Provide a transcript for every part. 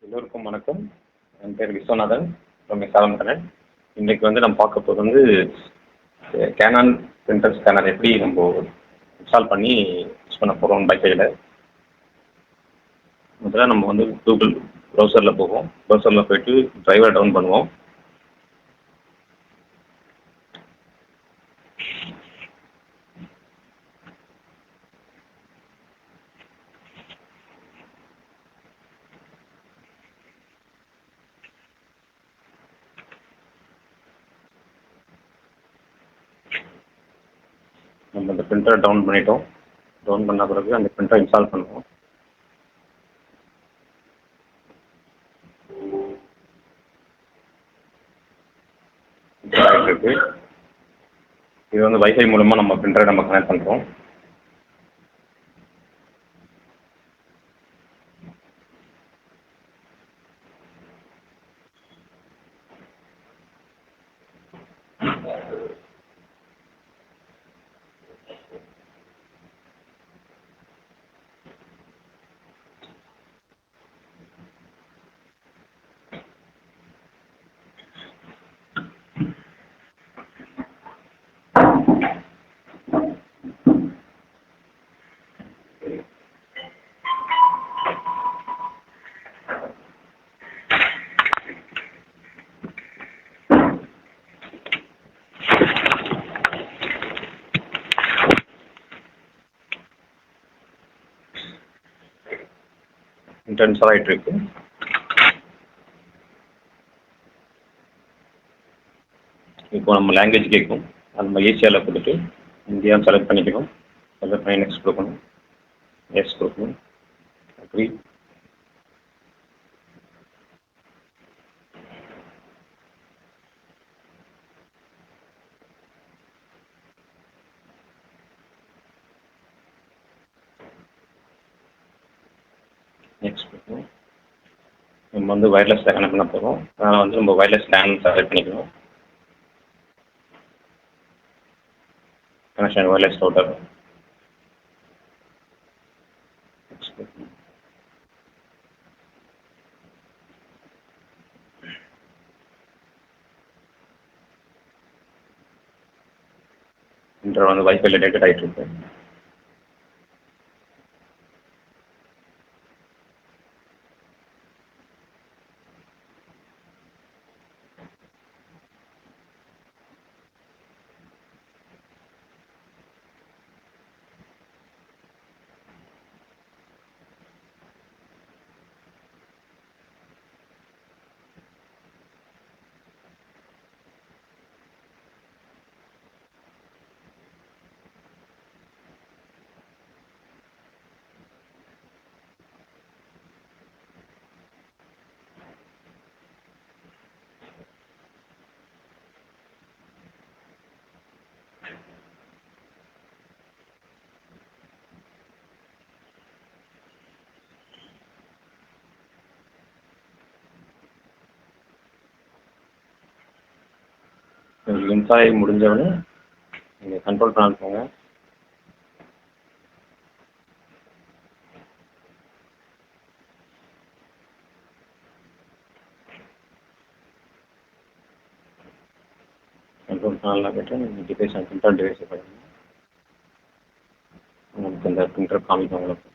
எல்லோருக்கும் வணக்கம். என் பேர் விஸ்வநாதன் ஃப்ரம் சேலம் கனெக்ட். இன்றைக்கு நம்ம பார்க்க போகிறது கேனான் பிரிண்டர் ஸ்கேனர் எப்படி நம்ம இன்ஸ்டால் பண்ணி யூஸ் பண்ண போகிறோம் பைக்கையில். முதல்ல நம்ம கூகுள் ப்ரௌசரில் போவோம். ப்ரௌசரில் போய்ட்டு டிரைவர் டவுன் பண்ணுவோம். நம்ம அந்த பிரிண்டரை டவுன் பண்ணிட்டோம். டவுன் பண்ண பிறகு அந்த பிரிண்டரை இன்ஸ்டால் பண்ணுவோம். இருக்கு இது வைஃபை மூலமாக நம்ம பிரிண்டரை கனெக்ட் பண்ணுறோம். இன்ஸ்டால் ஆகிட்டு இருக்கு. இப்போ நம்ம லாங்குவேஜ் கேட்கும். நம்ம ஏசியாவில் கொடுத்துட்டு இந்தியா செலக்ட் பண்ணிக்கணும். செலக்ட் பண்ணி நெக்ஸ்ட் கொடுக்கணும். எஸ் கொடுக்கணும். அக்ரி. நெக்ஸ்ட் கொடுக்கணும். நம்ம வயர்லெஸில் கனெக்ட் பண்ண போகிறோம். அதனால் நம்ம வயர்லெஸ் லேன் செலக்ட் பண்ணிக்கணும். Connection wireless router. இன்டர் வைஃபைல டேட்டட் ஆகிட்டு இருக்கு. இன்ஸ்டால் முடிஞ்சவொடனே நீங்கள் கண்ட்ரோல் பண்ண போங்க. கண்ட்ரோல் பண்ணலாம் போய்ட்டு நீங்கள் டிவைஸ் பிரிண்டர் டிவைஸை பண்ணுங்க. உங்களுக்கு இந்த பிரிண்டர் காமிக்கும். உங்களுக்கு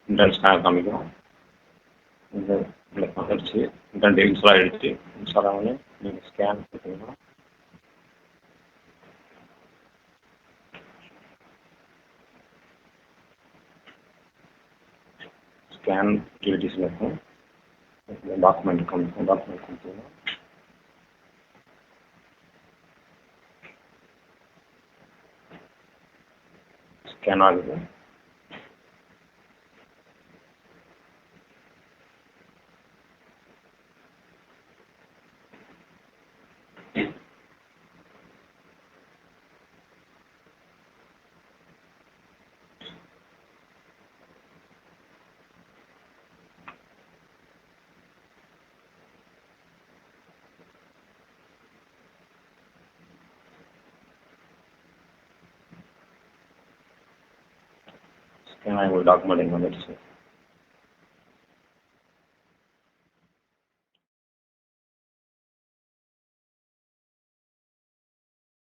பிரிண்டர் ஸ்கேனர் காமிக்கும். இந்த வந்துடுச்சு. பிரிண்டர் இன்ஸ்டால் ஆகிடுச்சு. இன்ஸ்டால் ஆகணும்னு நீங்கள் ஸ்கேன் கொடுத்தீங்கன்னா ஸ்கேன் ஆக்டிவிட்டீஸில் இருக்கும். டாக்குமெண்ட் காமிக்கும். டாக்குமெண்ட் கொடுத்தீங்கன்னா ஸ்கேன் ஆகுது. ஸ்கேன் ஆகி ஒரு டாக்குமெண்ட் வந்துடுச்சு.